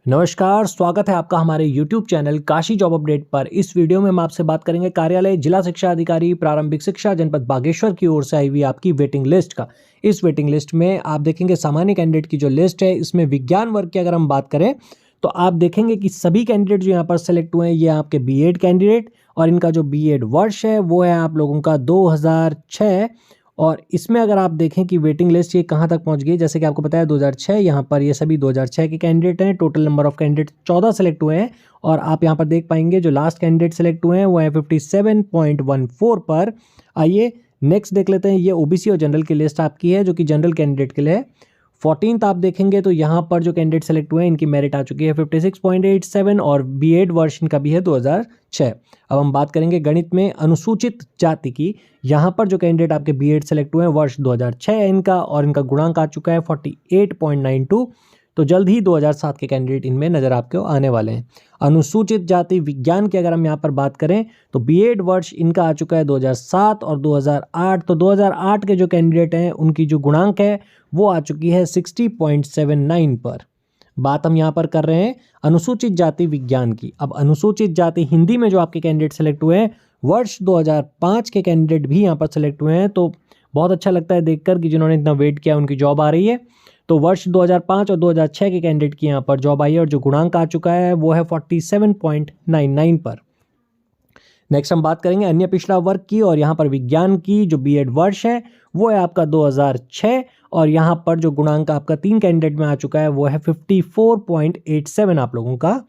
नमस्कार, स्वागत है आपका हमारे YouTube channel Kashi job update पर। इस वीडियो में हम आपसे बात करेंगे कार्यालय जिला शिक्षा अधिकारी प्रारंभिक शिक्षा जनपद बागेश्वर की ओर से आई हुई आपकी वेटिंग लिस्ट का। इस वेटिंग लिस्ट में आप देखेंगे सामान्य कैंडिडेट की जो लिस्ट है, इसमें विज्ञान वर्ग की अगर हम बात करें तो आप देखेंगे कि सभी कैंडिडेट जो यहाँ पर सेलेक्ट हुए हैं ये आपके बीएड कैंडिडेट, और इनका जो बीएड वर्ष है वो है आप लोगों का 2006। और इसमें अगर आप देखें कि वेटिंग लिस्ट ये कहाँ तक पहुंच गई, जैसे कि आपको पता है 2006, यहाँ पर ये सभी 2006 के कैंडिडेट हैं। Total number of candidate 14 select हुए हैं, और आप यहाँ पर देख पाएंगे जो लास्ट कैंडिडेट सेलेक्ट हुए हैं वो है 57.14 पर। आइए नेक्स्ट देख लेते हैं। ये ओबीसी और जनरल की लिस्ट आपकी है, जो कि जनरल कैंडिडेट के लिए है। 14th आप देखेंगे तो यहाँ पर जो कैंडिडेट सेलेक्ट हुए हैं इनकी मेरिट आ चुकी है 56.87, और बीएड वर्ष इनका भी है 2006। अब हम बात करेंगे गणित में अनुसूचित जाति की। यहाँ पर जो कैंडिडेट आपके बीएड सेलेक्ट हुए हैं वर्ष 2006 है इनका, और इनका गुणांक आ चुका है 48.92। तो जल्द ही 2007 के कैंडिडेट इनमें नज़र आपको आने वाले हैं। अनुसूचित जाति विज्ञान की अगर हम यहाँ पर बात करें तो बीएड वर्ष इनका आ चुका है 2007 और 2008। तो 2008 के जो कैंडिडेट हैं उनकी जो गुणांक है वो आ चुकी है 60.79 पर। बात हम यहाँ पर कर रहे हैं अनुसूचित जाति विज्ञान की। अब अनुसूचित जाति हिंदी में जो आपके कैंडिडेट सेलेक्ट हुए हैं वर्ष 2005 के कैंडिडेट भी यहाँ पर सेलेक्ट हुए हैं। तो बहुत अच्छा लगता है देखकर कि जिन्होंने इतना वेट किया उनकी जॉब आ रही है। तो वर्ष 2005 और 2006 के कैंडिडेट की यहाँ पर जॉब आई है, और जो गुणांक आ चुका है वो है 47.99 पर। नेक्स्ट हम बात करेंगे अन्य पिछड़ा वर्ग की, और यहाँ पर विज्ञान की जो बीएड वर्ष है वो है आपका 2006, और यहाँ पर जो गुणांक आपका 3 कैंडिडेट में आ चुका है वो है 54.87 आप लोगों का।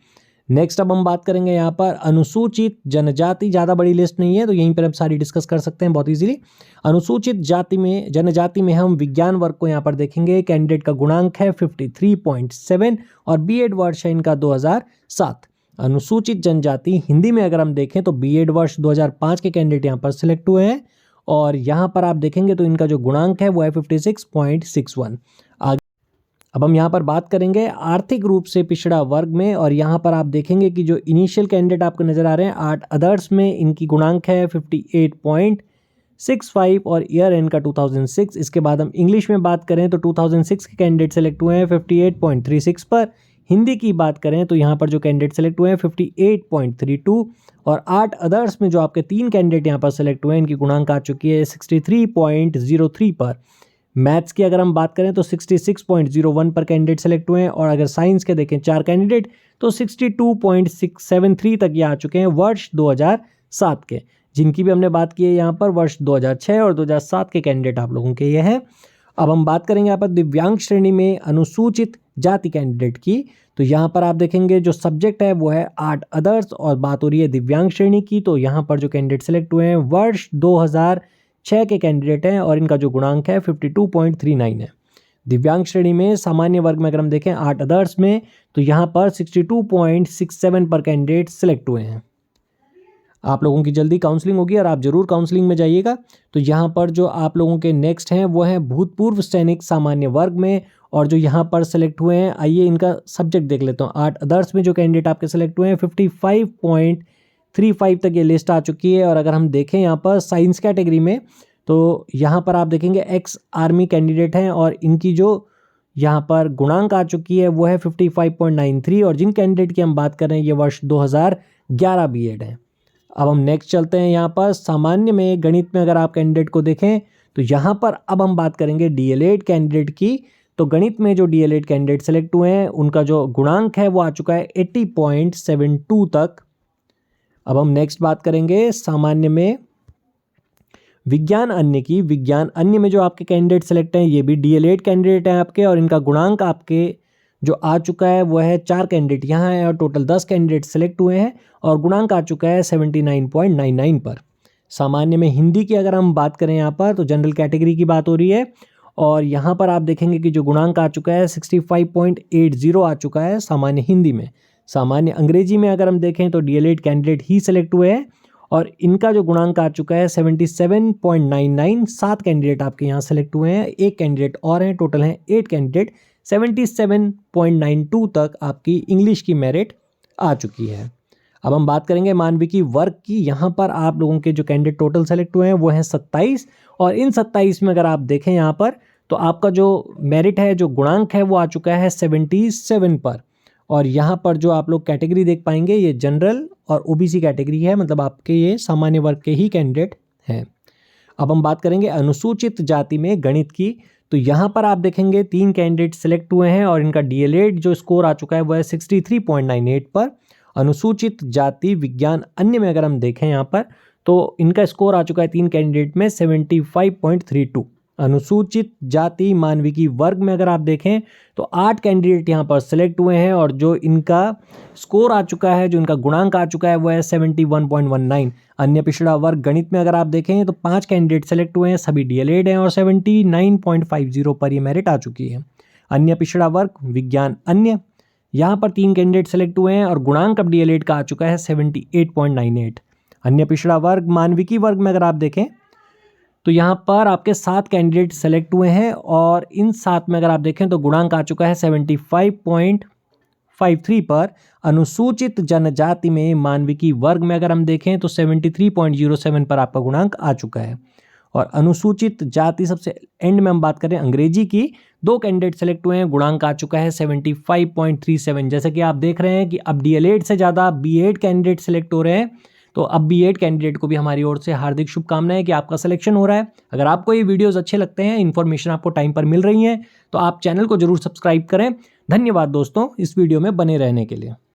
नेक्स्ट अब हम बात करेंगे यहाँ पर अनुसूचित जनजाति। ज़्यादा बड़ी लिस्ट नहीं है तो यहीं पर हम सारी डिस्कस कर सकते हैं बहुत इजीली। अनुसूचित जाति में जनजाति में हम विज्ञान वर्ग को यहाँ पर देखेंगे। कैंडिडेट का गुणांक है 53.7, और बीएड वर्ष है इनका 2007। अनुसूचित जनजाति हिंदी में अगर हम देखें तो बीएड वर्ष 2005 के कैंडिडेट यहाँ पर सिलेक्ट हुए हैं, और यहाँ पर आप देखेंगे तो इनका जो गुणांक है वो है 56.61। अब हम यहाँ पर बात करेंगे आर्थिक रूप से पिछड़ा वर्ग में, और यहाँ पर आप देखेंगे कि जो इनिशियल कैंडिडेट आपको नज़र आ रहे हैं 8 अदर्स में इनकी गुणांक है 58.65, और ईयर इनका 2006। इसके बाद हम इंग्लिश में बात करें तो 2006 के कैंडिडेट सेलेक्ट हुए हैं 58.36 पर। हिंदी की बात करें तो यहाँ पर जो कैंडिडेट सेलेक्ट हुए हैं 58.32, और 8 अदर्स में जो आपके 3 कैंडिडेट यहाँ पर सेलेक्ट हुए हैं इनकी गुणांक आ चुकी है 63.03 पर। मैथ्स की अगर हम बात करें तो 66.01 पर कैंडिडेट सेलेक्ट हुए हैं, और अगर साइंस के देखें 4 कैंडिडेट तो 62.673 तक ये आ चुके हैं वर्ष 2007 के। जिनकी भी हमने बात की है यहाँ पर वर्ष 2006 और 2007 के कैंडिडेट आप लोगों के ये हैं। अब हम बात करेंगे यहाँ पर दिव्यांग श्रेणी में अनुसूचित जाति कैंडिडेट की। तो यहाँ पर आप देखेंगे जो सब्जेक्ट है वो है 8 अदर्स, और बात हो रही है दिव्यांग श्रेणी की। तो यहाँ पर जो कैंडिडेट सेलेक्ट हुए हैं वर्ष 2006 के कैंडिडेट हैं, और इनका जो गुणांक है 52.39 है। दिव्यांग श्रेणी में सामान्य वर्ग में अगर हम देखें 8 अदर्स में तो यहाँ पर 62.67 पर कैंडिडेट सेलेक्ट हुए हैं। आप लोगों की जल्दी काउंसलिंग होगी और आप जरूर काउंसलिंग में जाइएगा। तो यहाँ पर जो आप लोगों के नेक्स्ट हैं वो है भूतपूर्व सैनिक सामान्य वर्ग में, और जो यहाँ पर सेलेक्ट हुए हैं आइए इनका सब्जेक्ट देख लेता हूँ। 8 अदर्स में जो कैंडिडेट आपके सेलेक्ट हुए हैं 55.35 तक ये लिस्ट आ चुकी है। और अगर हम देखें यहाँ पर साइंस कैटेगरी में तो यहाँ पर आप देखेंगे एक्स आर्मी कैंडिडेट हैं, और इनकी जो यहाँ पर गुणांक आ चुकी है वो है 55.93, और जिन कैंडिडेट की हम बात कर रहे हैं ये वर्ष 2011 बीएड है। अब हम नेक्स्ट चलते हैं यहाँ पर सामान्य में गणित में अगर आप कैंडिडेट को देखें तो यहाँ पर अब हम बात करेंगे डीएलएड कैंडिडेट की। तो गणित में जो डीएलएड कैंडिडेट सेलेक्ट हुए हैं उनका जो गुणांक है वो आ चुका है 80.72 तक। अब हम नेक्स्ट बात करेंगे सामान्य में विज्ञान अन्य की। विज्ञान अन्य में जो आपके कैंडिडेट सेलेक्ट हैं ये भी डीएलएड कैंडिडेट हैं आपके, और इनका गुणांक आपके जो आ चुका है वो है 4 कैंडिडेट यहाँ है, और टोटल 10 कैंडिडेट सेलेक्ट हुए हैं, और गुणांक आ चुका है 79.99 पर। सामान्य में हिंदी की अगर हम बात करें यहाँ पर तो जनरल कैटेगरी की बात हो रही है, और यहाँ पर आप देखेंगे कि जो गुणांक आ चुका है 65.80 आ चुका है सामान्य हिंदी में। सामान्य अंग्रेजी में अगर हम देखें तो डीएलएड कैंडिडेट ही सेलेक्ट हुए हैं, और इनका जो गुणांक आ चुका है 77.99। 7 कैंडिडेट आपके यहाँ सेलेक्ट हुए हैं, 1 कैंडिडेट और हैं, टोटल हैं 8 कैंडिडेट। 77.92 तक आपकी इंग्लिश की मेरिट आ चुकी है। अब हम बात करेंगे मानविकी वर्ग की। यहाँ पर आप लोगों के जो कैंडिडेट टोटल सेलेक्ट हुए हैं वो हैं 27, और इन 27 में अगर आप देखें यहाँ पर तो आपका जो मेरिट है, जो गुणांक है वो आ चुका है 77 पर। और यहाँ पर जो आप लोग कैटेगरी देख पाएंगे ये जनरल और ओबीसी कैटेगरी है, मतलब आपके ये सामान्य वर्ग के ही कैंडिडेट हैं। अब हम बात करेंगे अनुसूचित जाति में गणित की। तो यहाँ पर आप देखेंगे 3 कैंडिडेट सेलेक्ट हुए हैं और इनका डीएलएड जो स्कोर आ चुका है वह है 63.98 पर। अनुसूचित जाति विज्ञान अन्य में अगर हम देखें यहाँ पर तो इनका स्कोर आ चुका है 3 कैंडिडेट में 75.32। अनुसूचित जाति मानविकी वर्ग में अगर आप देखें तो 8 कैंडिडेट यहाँ पर सिलेक्ट हुए हैं और जो इनका स्कोर आ चुका है, जो इनका गुणांक आ चुका है वो है 71.19। अन्य पिछड़ा वर्ग गणित में अगर आप देखें तो 5 कैंडिडेट सेलेक्ट हुए हैं, सभी डीएलएड हैं और 79.50 पर ये मेरिट आ चुकी है। अन्य पिछड़ा वर्ग विज्ञान अन्य, यहाँ पर 3 कैंडिडेट सेलेक्ट हुए हैं और गुणांक अब डीएलएड का आ चुका है 78.98। अन्य पिछड़ा वर्ग मानविकी वर्ग में अगर आप देखें तो यहाँ पर आपके 7 कैंडिडेट सेलेक्ट हुए हैं और इन 7 में अगर आप देखें तो गुणांक आ चुका है 75.53 पर। अनुसूचित जनजाति में मानविकी वर्ग में अगर हम देखें तो 73.07 पर आपका गुणांक आ चुका है। और अनुसूचित जाति सबसे एंड में हम बात करें अंग्रेजी की, 2 कैंडिडेट सेलेक्ट हुए हैं, गुणांक आ चुका है 75.37। जैसे कि आप देख रहे हैं कि अब डीएलएड से ज़्यादा बीएड कैंडिडेट सेलेक्ट हो रहे हैं, तो अब बीएड कैंडिडेट को भी हमारी ओर से हार्दिक शुभकामनाएं कि आपका सिलेक्शन हो रहा है। अगर आपको ये वीडियोस अच्छे लगते हैं, इन्फॉर्मेशन आपको टाइम पर मिल रही है, तो आप चैनल को जरूर सब्सक्राइब करें। धन्यवाद दोस्तों इस वीडियो में बने रहने के लिए।